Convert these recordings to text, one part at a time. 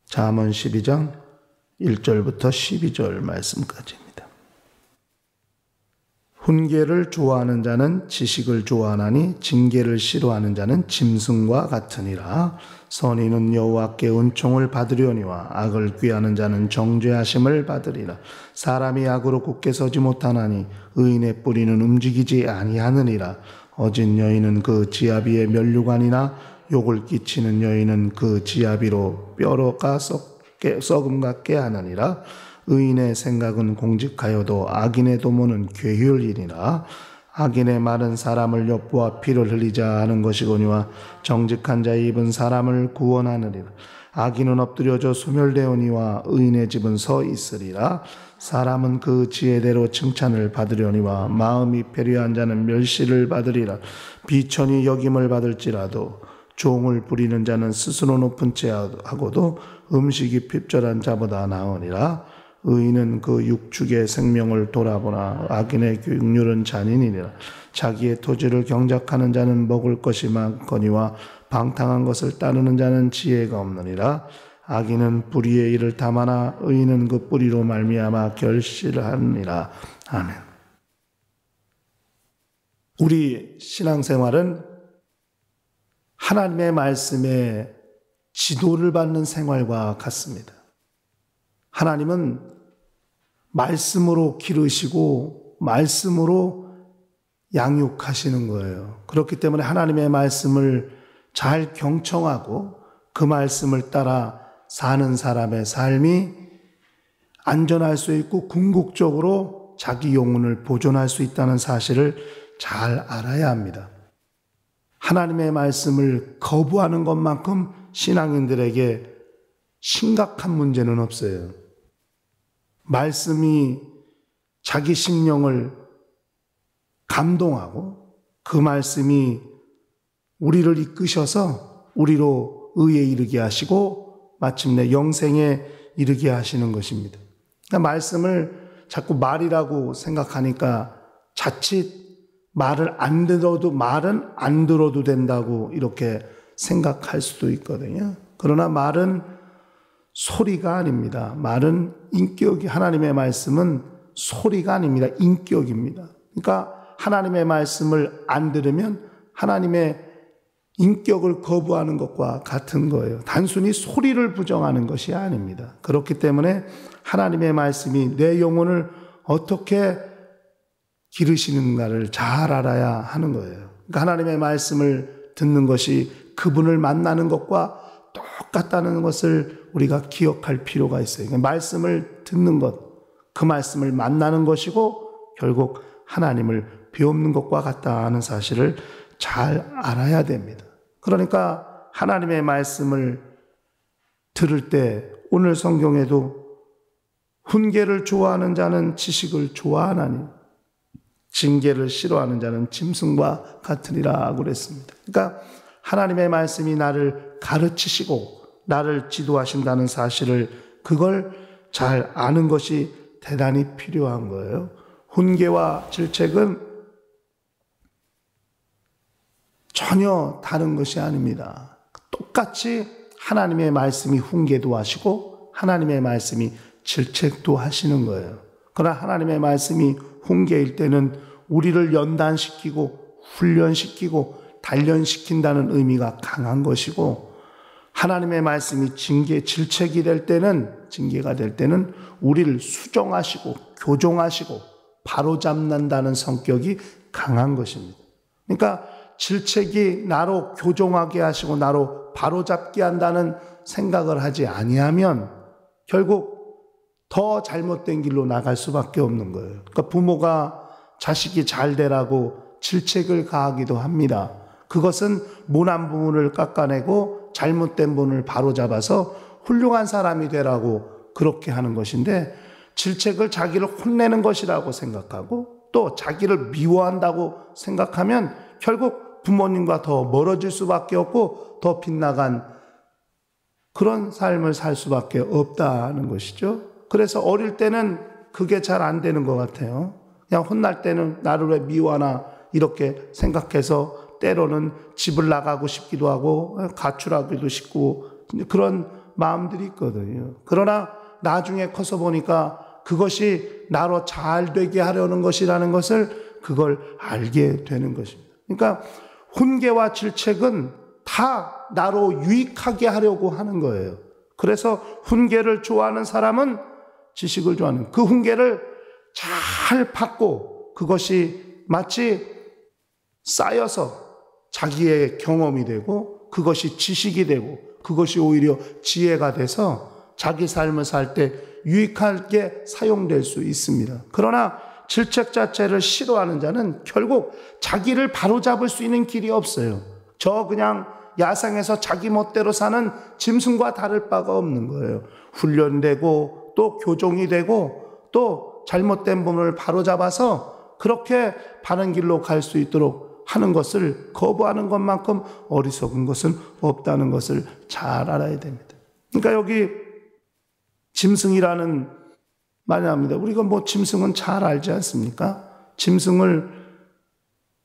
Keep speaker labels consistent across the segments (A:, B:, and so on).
A: 잠언 12장 1절부터 12절 말씀까지입니다. 훈계를 좋아하는 자는 지식을 좋아하나니 징계를 싫어하는 자는 짐승과 같으니라. 선인은 여호와께 은총을 받으려니와 악을 꾀하는 자는 정죄하심을 받으리라. 사람이 악으로 굳게 서지 못하나니 의인의 뿌리는 움직이지 아니하느니라. 어진 여인은 그 지아비의 면류관이나 욕을 끼치는 여인은 그 지아비로 뼈로가 썩음 같게 하느니라. 의인의 생각은 공직하여도 악인의 도모는 괴휼이니라. 악인의 말은 사람을 엿보아 피를 흘리자 하는 것이거니와 정직한 자의 입은 사람을 구원하느니라. 악인은 엎드려져 소멸되오니와 의인의 집은 서 있으리라. 사람은 그 지혜대로 칭찬을 받으려니와 마음이 배려한 자는 멸시를 받으리라. 비천히 여김을 받을지라도 종을 부리는 자는 스스로 높은 채 하고도 음식이 핍절한 자보다 나으니라. 의인은 그 육축의 생명을 돌아보나 악인의 육률은 잔인이니라. 자기의 토지를 경작하는 자는 먹을 것이 많거니와 방탕한 것을 따르는 자는 지혜가 없느니라. 악인은 불의의 일을 담아나 의인은 그 뿌리로 말미암아 결실을 하느니라. 아멘. 우리 신앙생활은 하나님의 말씀에 지도를 받는 생활과 같습니다. 하나님은 말씀으로 기르시고 말씀으로 양육하시는 거예요. 그렇기 때문에 하나님의 말씀을 잘 경청하고 그 말씀을 따라 사는 사람의 삶이 안전할 수 있고 궁극적으로 자기 영혼을 보존할 수 있다는 사실을 잘 알아야 합니다. 하나님의 말씀을 거부하는 것만큼 신앙인들에게 심각한 문제는 없어요. 말씀이 자기 심령을 감동하고 그 말씀이 우리를 이끄셔서 우리로 의에 이르게 하시고 마침내 영생에 이르게 하시는 것입니다. 그러니까 말씀을 자꾸 말이라고 생각하니까 자칫 말은 안 들어도 된다고 이렇게 생각할 수도 있거든요. 그러나 말은 소리가 아닙니다. 말은 인격이, 하나님의 말씀은 소리가 아닙니다. 인격입니다. 그러니까 하나님의 말씀을 안 들으면 하나님의 인격을 거부하는 것과 같은 거예요. 단순히 소리를 부정하는 것이 아닙니다. 그렇기 때문에 하나님의 말씀이 내 영혼을 어떻게 기르시는가를 잘 알아야 하는 거예요. 그러니까 하나님의 말씀을 듣는 것이 그분을 만나는 것과 똑같다는 것을 우리가 기억할 필요가 있어요. 그러니까 말씀을 듣는 것, 그 말씀을 만나는 것이고 결국 하나님을 배우는 것과 같다는 사실을 잘 알아야 됩니다. 그러니까 하나님의 말씀을 들을 때 오늘 성경에도 훈계를 좋아하는 자는 지식을 좋아하나니 징계를 싫어하는 자는 짐승과 같으리라 그랬습니다. 그러니까 하나님의 말씀이 나를 가르치시고 나를 지도하신다는 사실을 그걸 잘 아는 것이 대단히 필요한 거예요. 훈계와 질책은 전혀 다른 것이 아닙니다. 똑같이 하나님의 말씀이 훈계도 하시고 하나님의 말씀이 질책도 하시는 거예요. 그러나 하나님의 말씀이 훈계일 때는 우리를 연단시키고 훈련시키고 단련시킨다는 의미가 강한 것이고 하나님의 말씀이 질책이 될 때는, 징계가 될 때는 우리를 수정하시고 교정하시고 바로잡는다는 성격이 강한 것입니다. 그러니까 질책이 나로 교정하게 하시고 나로 바로잡게 한다는 생각을 하지 아니하면 결국 더 잘못된 길로 나갈 수밖에 없는 거예요. 그러니까 부모가 자식이 잘 되라고 질책을 가하기도 합니다. 그것은 모난 부분을 깎아내고 잘못된 부분을 바로잡아서 훌륭한 사람이 되라고 그렇게 하는 것인데 질책을 자기를 혼내는 것이라고 생각하고 또 자기를 미워한다고 생각하면 결국 부모님과 더 멀어질 수밖에 없고 더 빗나간 그런 삶을 살 수밖에 없다는 것이죠. 그래서 어릴 때는 그게 잘 안 되는 것 같아요. 그냥 혼날 때는 나를 왜 미워하나 이렇게 생각해서 때로는 집을 나가고 싶기도 하고 가출하기도 싶고 그런 마음들이 있거든요. 그러나 나중에 커서 보니까 그것이 나로 잘 되게 하려는 것이라는 것을 그걸 알게 되는 것입니다. 그러니까 훈계와 질책은 다 나로 유익하게 하려고 하는 거예요. 그래서 훈계를 좋아하는 사람은 지식을 좋아하는, 그 훈계를 잘 받고 그것이 마치 쌓여서 자기의 경험이 되고 그것이 지식이 되고 그것이 오히려 지혜가 돼서 자기 삶을 살 때 유익하게 사용될 수 있습니다. 그러나 질책 자체를 싫어하는 자는 결국 자기를 바로잡을 수 있는 길이 없어요. 저 그냥 야생에서 자기 멋대로 사는 짐승과 다를 바가 없는 거예요. 훈련되고 또 교종이 되고 또 잘못된 부분을 바로잡아서 그렇게 바른 길로 갈 수 있도록 하는 것을 거부하는 것만큼 어리석은 것은 없다는 것을 잘 알아야 됩니다. 그러니까 여기 짐승이라는 말이 나옵니다. 우리가 뭐 짐승은 잘 알지 않습니까?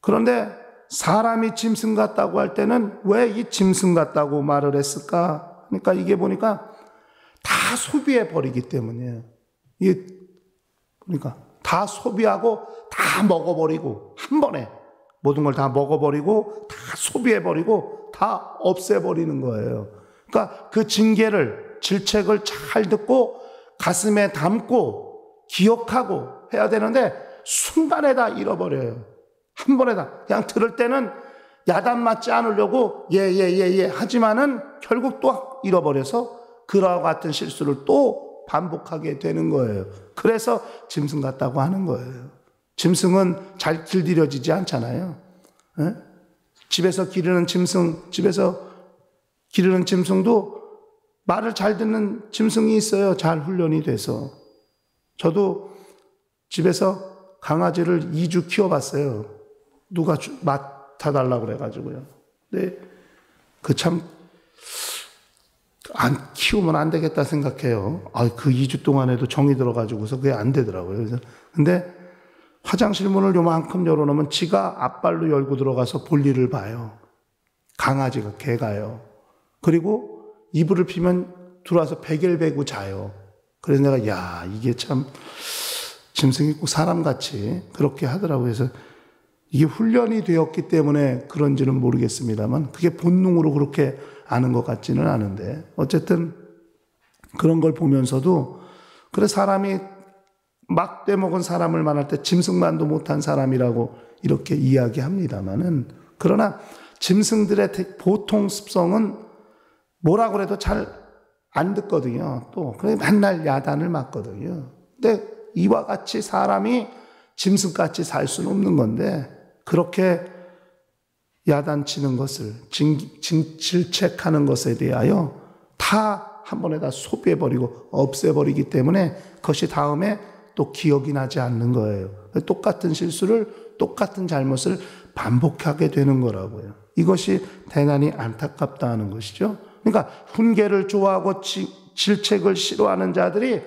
A: 그런데 사람이 짐승 같다고 할 때는 왜 이 짐승 같다고 말을 했을까? 그러니까 이게 보니까 다 소비해 버리기 때문이에요. 그러니까 다 소비하고 다 먹어버리고 한 번에 모든 걸 다 먹어버리고 다 소비해버리고 다 없애버리는 거예요. 그러니까 그 징계를, 질책을 잘 듣고 가슴에 담고 기억하고 해야 되는데 순간에 다 잃어버려요. 한 번에 다. 그냥 들을 때는 야단 맞지 않으려고 예 하지만은 결국 또 잃어버려서 그와 같은 실수를 또 반복하게 되는 거예요. 그래서 짐승 같다고 하는 거예요. 짐승은 잘 길들여지지 않잖아요. 에? 집에서 기르는 짐승도 말을 잘 듣는 짐승이 있어요. 잘 훈련이 돼서. 저도 집에서 강아지를 2주 키워봤어요. 누가 맡아달라고 그래가지고요. 근데 안 키우면 안 되겠다 생각해요. 그 2주 동안에도 정이 들어가지고서 그게 안 되더라고요. 근데 화장실 문을 요만큼 열어놓으면 지가 앞발로 열고 들어가서 볼일을 봐요. 강아지가, 개가요. 그리고 이불을 피면 들어와서 베개를 베고 자요. 그래서 내가 이게 참 짐승이 꼭 사람같이 그렇게 하더라고요. 그래서 이게 훈련이 되었기 때문에 그런지는 모르겠습니다만 그게 본능으로 그렇게 아는 것 같지는 않은데 어쨌든 그런 걸 보면서도 그래 사람이 막 떼먹은 사람을 만날 때 짐승만도 못한 사람이라고 이렇게 이야기합니다만은 그러나 짐승들의 보통 습성은 뭐라고 해도 잘 안 듣거든요. 또 그래 맨날 야단을 맞거든요. 근데 이와 같이 사람이 짐승같이 살 수는 없는 건데 그렇게 야단치는 것을 질책하는 것에 대하여 다 한 번에 다 소비해버리고 없애버리기 때문에 그것이 다음에 또 기억이 나지 않는 거예요. 똑같은 실수를, 똑같은 잘못을 반복하게 되는 거라고요. 이것이 대단히 안타깝다는 것이죠. 그러니까 훈계를 좋아하고 질책을 싫어하는 자들이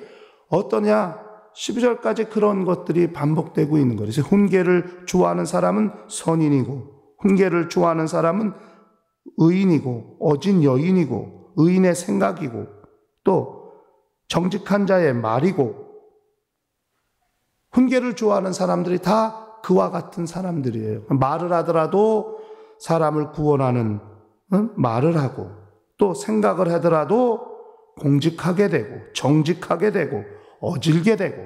A: 어떠냐? 12절까지 그런 것들이 반복되고 있는 거예요. 그래서 훈계를 좋아하는 사람은 선인이고 훈계를 좋아하는 사람은 의인이고 어진 여인이고 의인의 생각이고 또 정직한 자의 말이고 훈계를 좋아하는 사람들이 다 그와 같은 사람들이에요. 말을 하더라도 사람을 구원하는 말을 하고 또 생각을 하더라도 공직하게 되고 정직하게 되고 어질게 되고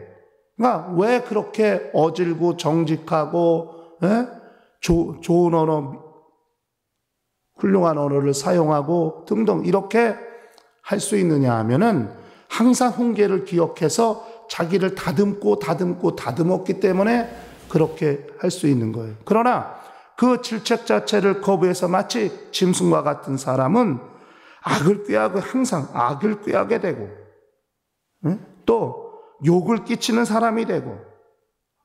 A: 그러니까 왜 그렇게 어질고 정직하고 좋은 언어 훌륭한 언어를 사용하고 등등 이렇게 할 수 있느냐 하면은 항상 훈계를 기억해서 자기를 다듬었기 때문에 그렇게 할 수 있는 거예요. 그러나 그 질책 자체를 거부해서 마치 짐승과 같은 사람은 항상 악을 꾀하게 되고 또 욕을 끼치는 사람이 되고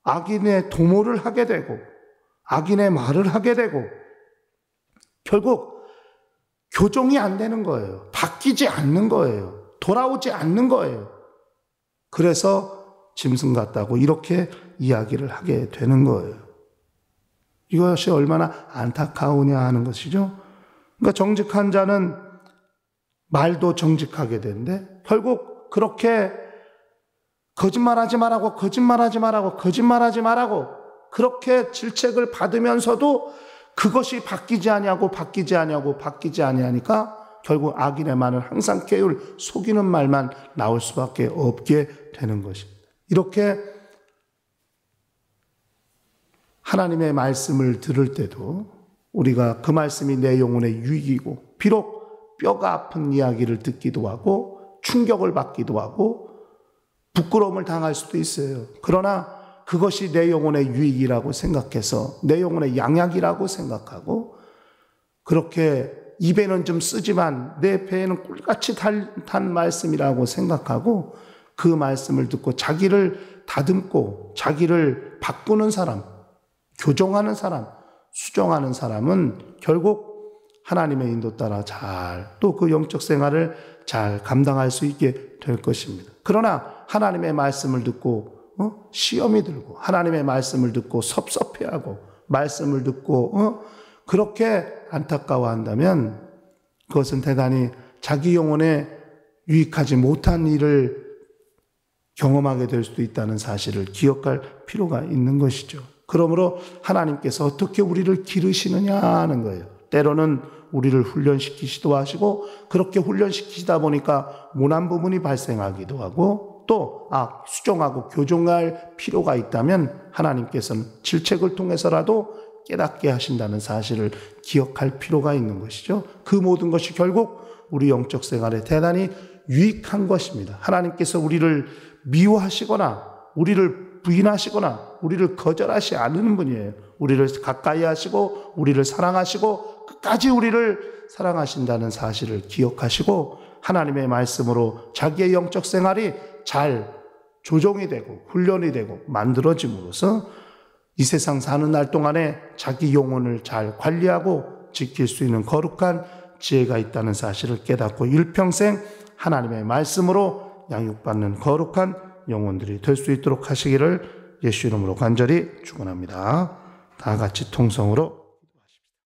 A: 악인의 도모를 하게 되고 악인의 말을 하게 되고 결국 교종이 안 되는 거예요. 바뀌지 않는 거예요. 돌아오지 않는 거예요. 그래서 짐승 같다고 이렇게 이야기를 하게 되는 거예요. 이것이 얼마나 안타까우냐 하는 것이죠. 그러니까 정직한 자는 말도 정직하게 되는데 결국 그렇게 거짓말하지 말라고 그렇게 질책을 받으면서도 그것이 바뀌지 아니하니까 결국 악인의 말은 항상 깨울 속이는 말만 나올 수밖에 없게 되는 것입니다. 이렇게 하나님의 말씀을 들을 때도 우리가 그 말씀이 내 영혼의 유익이고 비록 뼈가 아픈 이야기를 듣기도 하고 충격을 받기도 하고 부끄러움을 당할 수도 있어요. 그러나 그것이 내 영혼의 유익이라고 생각해서 내 영혼의 양약이라고 생각하고 그렇게 입에는 좀 쓰지만 내 배에는 꿀같이 탄 말씀이라고 생각하고 그 말씀을 듣고 자기를 다듬고 자기를 바꾸는 사람, 교정하는 사람, 수정하는 사람은 결국 하나님의 인도 따라 또 그 영적 생활을 잘 감당할 수 있게 될 것입니다. 그러나 하나님의 말씀을 듣고 시험이 들고 하나님의 말씀을 듣고 섭섭해하고 말씀을 듣고 그렇게 안타까워한다면 그것은 대단히 자기 영혼에 유익하지 못한 일을 경험하게 될 수도 있다는 사실을 기억할 필요가 있는 것이죠. 그러므로 하나님께서 어떻게 우리를 기르시느냐 하는 거예요. 때로는 우리를 훈련시키시기도 하시고 그렇게 훈련시키시다 보니까 모난 부분이 발생하기도 하고 또 수정하고 교정할 필요가 있다면 하나님께서는 질책을 통해서라도 깨닫게 하신다는 사실을 기억할 필요가 있는 것이죠. 그 모든 것이 결국 우리 영적 생활에 대단히 유익한 것입니다. 하나님께서 우리를 미워하시거나 우리를 부인하시거나 우리를 거절하시 않는 분이에요. 우리를 가까이 하시고 우리를 사랑하시고 끝까지 우리를 사랑하신다는 사실을 기억하시고 하나님의 말씀으로 자기의 영적 생활이 잘 조정이 되고 훈련이 되고 만들어짐으로써 이 세상 사는 날 동안에 자기 영혼을 잘 관리하고 지킬 수 있는 거룩한 지혜가 있다는 사실을 깨닫고 일평생 하나님의 말씀으로 양육받는 거룩한 영혼들이 될 수 있도록 하시기를 예수 이름으로 간절히 축원합니다. 다 같이 통성으로